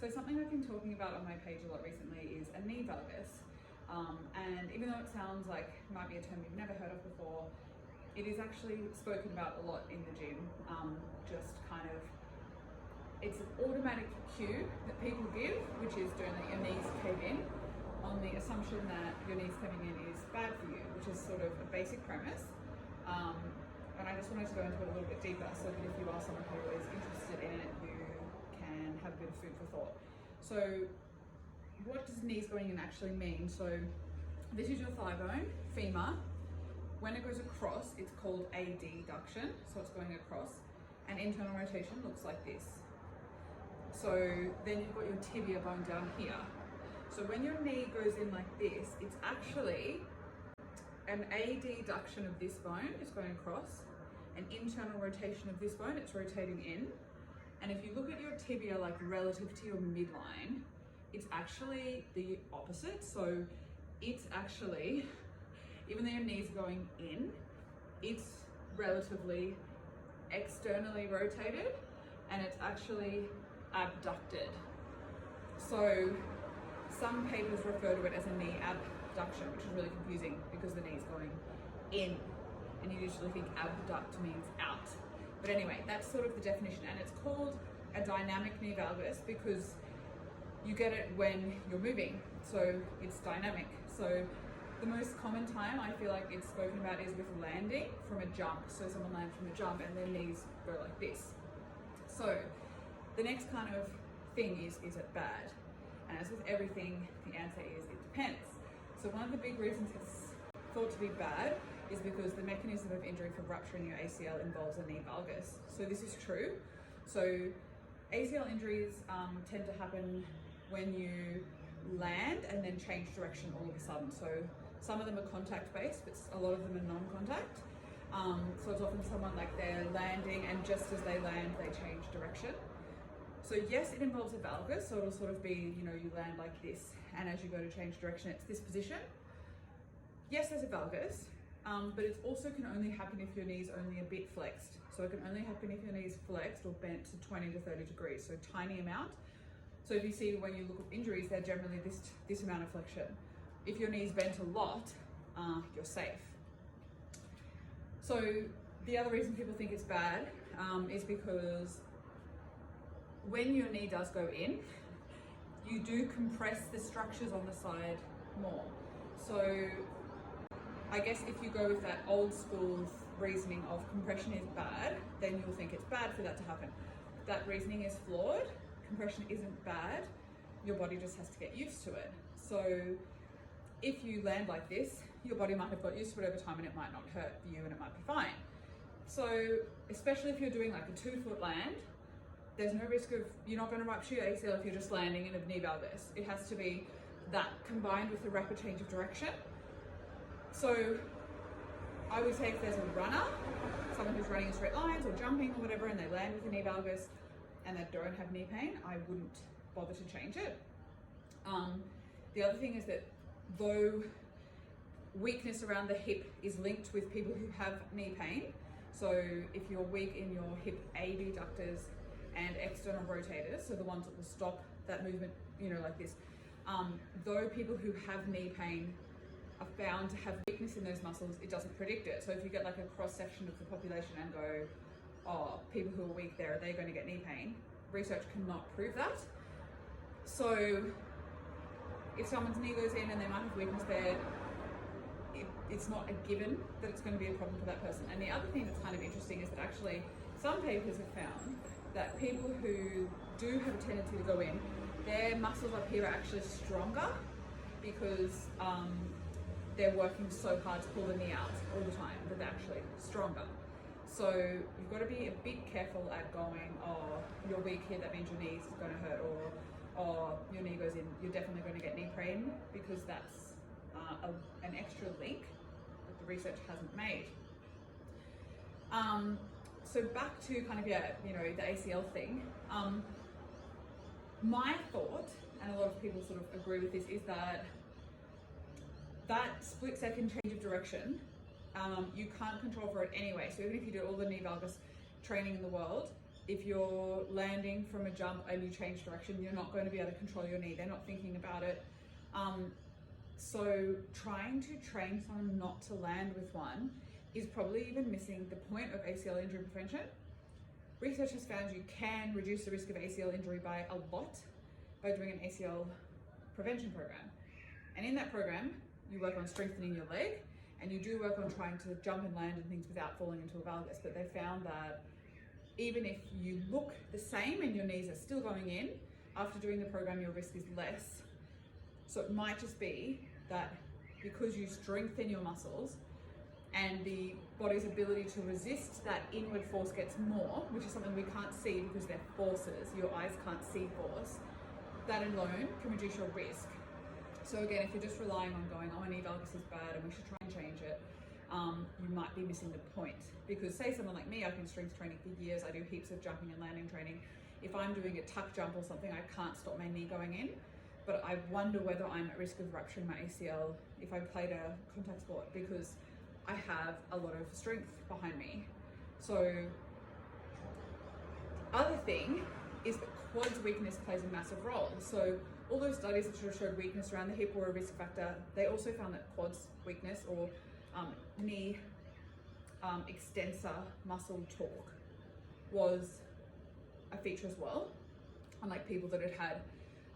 So something I've been talking about on my page a lot recently is a knee valgus. And even though it sounds like it might be a term you've never heard of before, it is actually spoken about a lot in the gym. Just kind of, it's an automatic cue that people give, which is don't let your knees cave in, on the assumption that your knees caving in is bad for you, which is sort of a basic premise. And I just wanted to go into it a little bit deeper so that if you are someone who is interested in it, you can have a bit of food for thought. So what does knees going in actually mean? So this is your thigh bone, femur. When it goes across, it's called adduction, so it's going across, and internal rotation looks like this. So then you've got your tibia bone down here. So when your knee goes in like this, it's actually an adduction of this bone is going across, an internal rotation of this bone, it's rotating in. And if you look at your tibia like relative to your midline, it's actually the opposite. So it's actually, even though your knee's going in, it's relatively externally rotated and it's actually abducted. So some papers refer to it as a knee abduction, which is really confusing because the knee's going in and you usually think abduct means out. But anyway, that's sort of the definition, and it's called a dynamic knee valgus because you get it when you're moving, so it's dynamic. So the most common time I feel like it's spoken about is with landing from a jump. So someone lands from a jump and their knees go like this. So the next kind of thing is it bad? And as with everything, the answer is it depends. So one of the big reasons it's thought to be bad is because the mechanism of injury for rupturing your ACL involves a knee valgus. So this is true. So ACL injuries tend to happen when you land and then change direction all of a sudden. So some of them are contact based, but a lot of them are non-contact. So it's often someone like they're landing and just as they land, they change direction. So yes, it involves a valgus. So it'll sort of be, you land like this, and as you go to change direction, it's this position. Yes, there's a valgus, but it also can only happen if your knee's only a bit flexed. So it can only happen if your knee's flexed or bent to 20 to 30 degrees, so tiny amount. So if you see when you look at injuries, they're generally this amount of flexion. If your knee's bent a lot, you're safe. So the other reason people think it's bad is because when your knee does go in, you do compress the structures on the side more. So I guess if you go with that old school reasoning of compression is bad, then you'll think it's bad for that to happen. That reasoning is flawed. Compression isn't bad. Your body just has to get used to it. So if you land like this, your body might have got used to it over time and it might not hurt you and it might be fine. So especially if you're doing like a 2-foot land, there's no risk of, you're not going to rupture your ACL if you're just landing in a knee valgus. It has to be that combined with a rapid change of direction. So I would say if there's a runner, someone who's running in straight lines or jumping or whatever, and they land with a knee valgus and they don't have knee pain, I wouldn't bother to change it. The other thing is that though weakness around the hip is linked with people who have knee pain, so if you're weak in your hip adductors and external rotators, so the ones that will stop that movement, like this, though people who have knee pain are found to have weakness in those muscles, it doesn't predict it. So if you get like a cross section of the population and go, oh, people who are weak there, are they going to get knee pain? Research cannot prove that. So if someone's knee goes in and they might have weakness there, it's not a given that it's going to be a problem for that person. And the other thing that's kind of interesting is that actually some papers have found that people who do have a tendency to go in, their muscles up here are actually stronger because they're working so hard to pull the knee out all the time that they're actually stronger. So you've got to be a bit careful at going, oh, you're weak here, that means your knee's going to hurt, or oh, your knee goes in, you're definitely going to get knee pain, because that's an extra link that the research hasn't made. So back to kind of, the ACL thing. My thought, and a lot of people sort of agree with this, is that split second change of direction, you can't control for it anyway. So even if you do all the knee valgus training in the world, If you're landing from a jump and you change direction, you're not going to be able to control your knee. They're not thinking about it. So trying to train someone not to land with one is probably even missing the point of ACL injury prevention. Research has found you can reduce the risk of ACL injury by a lot by doing an ACL prevention program. And in that program, you work on strengthening your leg, and you do work on trying to jump and land and things without falling into a valgus. But they found that even if you look the same and your knees are still going in, after doing the program, your risk is less. So it might just be that because you strengthen your muscles and the body's ability to resist that inward force gets more, which is something we can't see because they're forces, your eyes can't see force, that alone can reduce your risk. So again, if you're just relying on going, oh, my knee valgus is bad and we should try and change it, you might be missing the point. Because say someone like me, I've been strength training for years, I do heaps of jumping and landing training. If I'm doing a tuck jump or something, I can't stop my knee going in, but I wonder whether I'm at risk of rupturing my ACL if I played a contact sport, because I have a lot of strength behind me. So the other thing is that quads weakness plays a massive role. So all those studies that showed weakness around the hip were a risk factor. They also found that quads weakness or knee extensor muscle torque was a feature as well. Unlike people that had had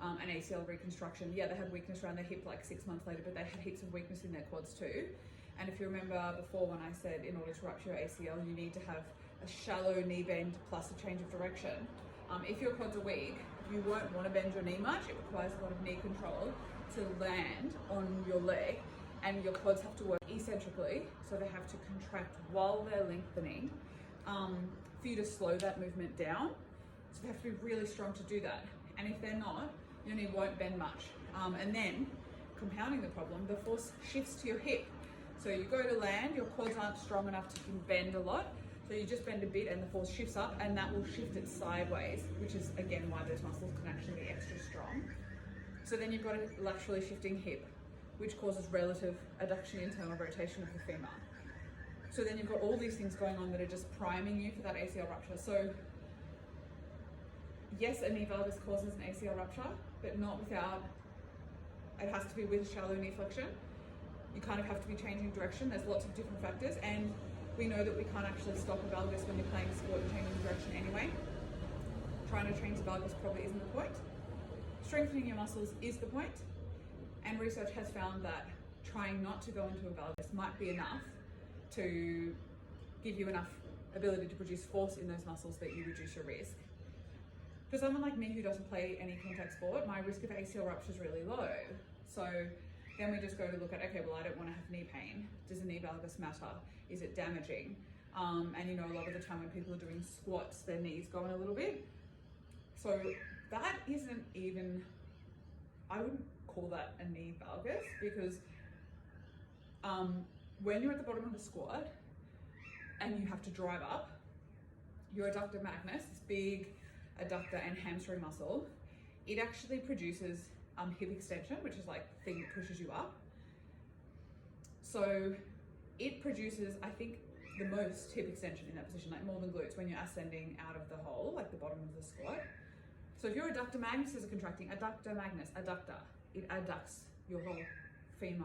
an ACL reconstruction, yeah, they had weakness around their hip like 6 months later, but they had heaps of weakness in their quads too. And if you remember before when I said in order to rupture your ACL, you need to have a shallow knee bend plus a change of direction. If your quads are weak, you won't want to bend your knee much. It requires a lot of knee control to land on your leg, and your quads have to work eccentrically, so they have to contract while they're lengthening for you to slow that movement down. So they have to be really strong to do that. And if they're not, your knee won't bend much. And then, compounding the problem, the force shifts to your hip. So you go to land, your quads aren't strong enough to bend a lot, so you just bend a bit and the force shifts up, and that will shift it sideways, which is again why those muscles can actually be extra strong. So then you've got a laterally shifting hip, which causes relative adduction internal rotation of the femur. So then you've got all these things going on that are just priming you for that ACL rupture. So yes, a knee valgus causes an ACL rupture, but not without, it has to be with shallow knee flexion. You kind of have to be changing direction. There's lots of different factors, and we know that we can't actually stop a valgus when you're playing sport and changing direction anyway. Trying to change the valgus probably isn't the point. Strengthening your muscles is the point, and research has found that trying not to go into a valgus might be enough to give you enough ability to produce force in those muscles that you reduce your risk. For someone like me who doesn't play any contact sport, my risk of ACL rupture is really low. So then we just go to look at, okay, well, I don't want to have knee pain. Does a knee valgus matter? Is it damaging? And you know, a lot of the time when people are doing squats, their knees go in a little bit. So that isn't even, I wouldn't call that a knee valgus, because when you're at the bottom of a squat and you have to drive up, your adductor magnus, this big adductor and hamstring muscle, it actually produces hip extension, which is like the thing that pushes you up. So it produces, I think, the most hip extension in that position, like more than glutes, when you're ascending out of the hole, like the bottom of the squat. So if your adductor magnus is contracting, adductor magnus, adductor, it adducts your whole femur.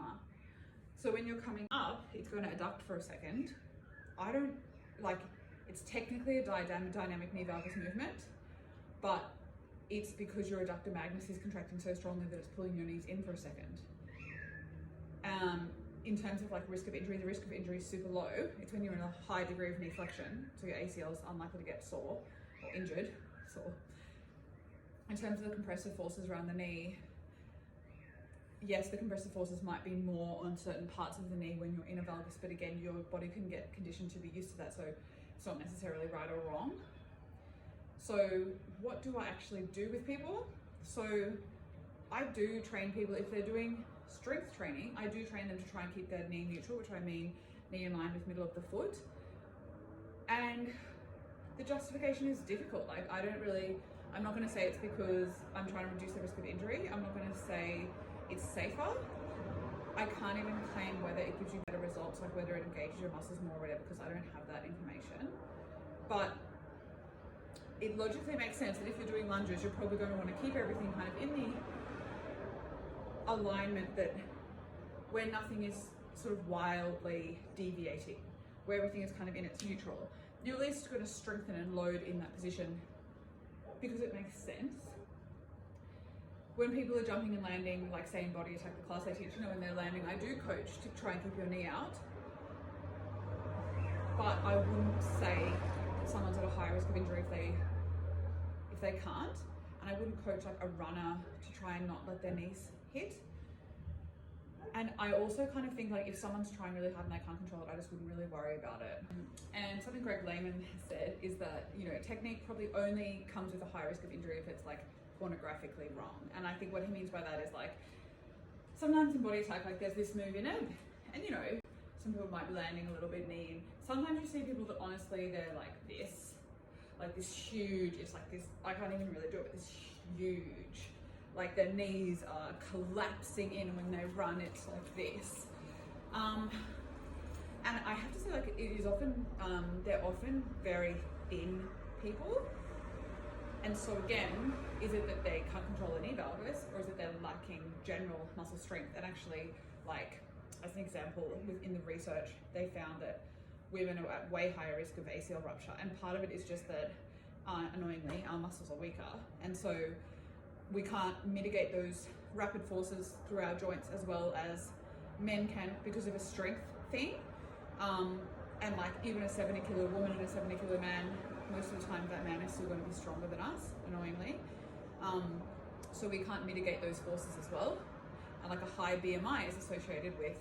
So when you're coming up, it's going to adduct for a second. It's technically a dynamic knee valgus movement, but it's because your adductor magnus is contracting so strongly that it's pulling your knees in for a second. In terms of like risk of injury, the risk of injury is super low. It's when you're in a high degree of knee flexion, so your ACL is unlikely to get sore or injured. In terms of the compressive forces around the knee, yes, the compressive forces might be more on certain parts of the knee when you're in a valgus, but again, your body can get conditioned to be used to that, so it's not necessarily right or wrong. So what do I actually do with people? So I do train people, if they're doing strength training, I do train them to try and keep their knee neutral, which I mean knee in line with middle of the foot. And the justification is difficult. Like I'm not going to say it's because I'm trying to reduce the risk of injury. I'm not going to say it's safer. I can't even claim whether it gives you better results, like whether it engages your muscles more or whatever, because I don't have that information. But it logically makes sense that if you're doing lunges, you're probably going to want to keep everything kind of in the alignment that where nothing is sort of wildly deviating, where everything is kind of in its neutral. You're at least going to strengthen and load in that position because it makes sense. When people are jumping and landing, like say in body attack, the class I teach, you know, when they're landing, I do coach to try and keep your knee out. But I wouldn't say someone's at a high risk of injury if they can't. And I wouldn't coach like a runner to try and not let their knees hit. And I also kind of think like if someone's trying really hard and they can't control it, I just wouldn't really worry about it. And something Greg Lehman has said is that, you know, technique probably only comes with a high risk of injury if it's like pornographically wrong. And I think what he means by that is like, sometimes in body attack, like there's this move in it, and you know, some people might be landing a little bit knee in. Sometimes you see people that honestly, they're like this huge, it's like this, I can't even really do it, but this huge, like their knees are collapsing in, and when they run, it's like this. And I have to say, like, it is often, they're often very thin people. And so again, is it that they can't control the knee valgus, or is it they're lacking general muscle strength? And actually, like, as an example, within the research, they found that women are at way higher risk of ACL rupture. And part of it is just that, annoyingly, our muscles are weaker. And so we can't mitigate those rapid forces through our joints as well as men can because of a strength thing. And like even a 70-kilo woman and a 70-kilo man, most of the time that man is still going to be stronger than us, annoyingly. So we can't mitigate those forces as well. And like a high BMI is associated with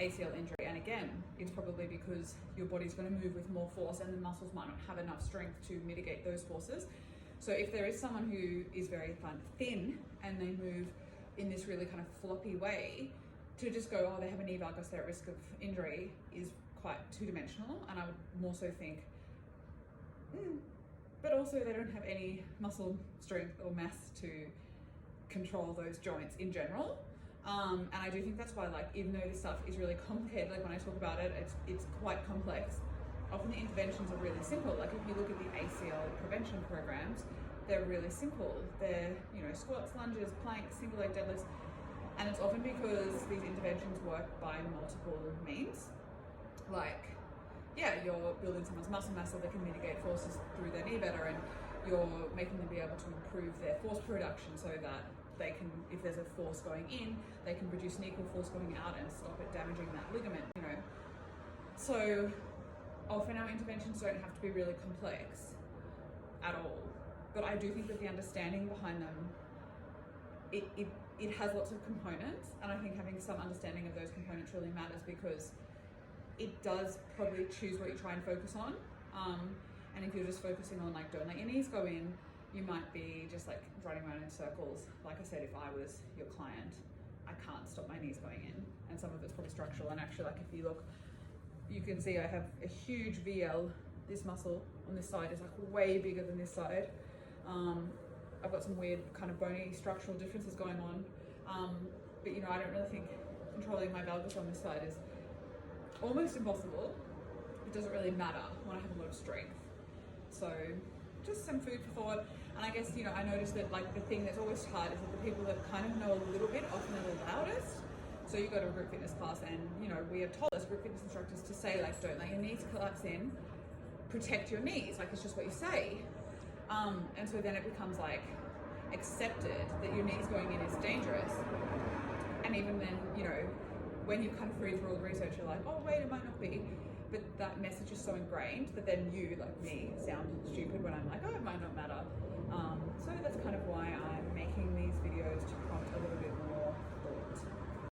ACL injury. And again, it's probably because your body's going to move with more force and the muscles might not have enough strength to mitigate those forces. So if there is someone who is very thin and they move in this really kind of floppy way, to just go, oh, they have a knee valgus, they're at risk of injury, is quite two-dimensional. And I would more so think, but also they don't have any muscle strength or mass to control those joints in general. And I do think that's why, like, even though this stuff is really complicated, like when I talk about it, it's quite complex. Often the interventions are really simple. Like if you look at the ACL prevention programs, they're really simple. They're, you know, squats, lunges, planks, single leg deadlifts. And it's often because these interventions work by multiple means. Like, yeah, you're building someone's muscle mass so they can mitigate forces through their knee better, and you're making them be able to improve their force production so that they can, if there's a force going in, they can produce an equal force going out and stop it damaging that ligament, you know. So often our interventions don't have to be really complex at all. But I do think that the understanding behind them, it has lots of components, and I think having some understanding of those components really matters because it does probably choose what you try and focus on. And if you're just focusing on like, don't let your knees go in, you might be just like running around in circles. Like I said, if I was your client, I can't stop my knees going in, and some of it's probably structural. And actually, like if you look, you can see I have a huge VL. This muscle on this side is like way bigger than this side. I've got some weird kind of bony structural differences going on. But you know, I don't really think controlling my valgus on this side is almost impossible. It doesn't really matter when I have a lot of strength. So just some food for thought. And I guess, you know, I noticed that like the thing that's always hard is that the people that kind of know a little bit often are the loudest. So you go to a group fitness class and, you know, we are told as group fitness instructors to say like, don't let your knees collapse in, protect your knees. Like it's just what you say. And so then it becomes like accepted that your knees going in is dangerous. And even then, you know, when you kind of read through all the research, you're like, oh wait, it might not be. But that message is so ingrained that then you, like me, sound stupid when I'm like, oh, it might not matter. So that's kind of why I'm making these videos to prompt a little bit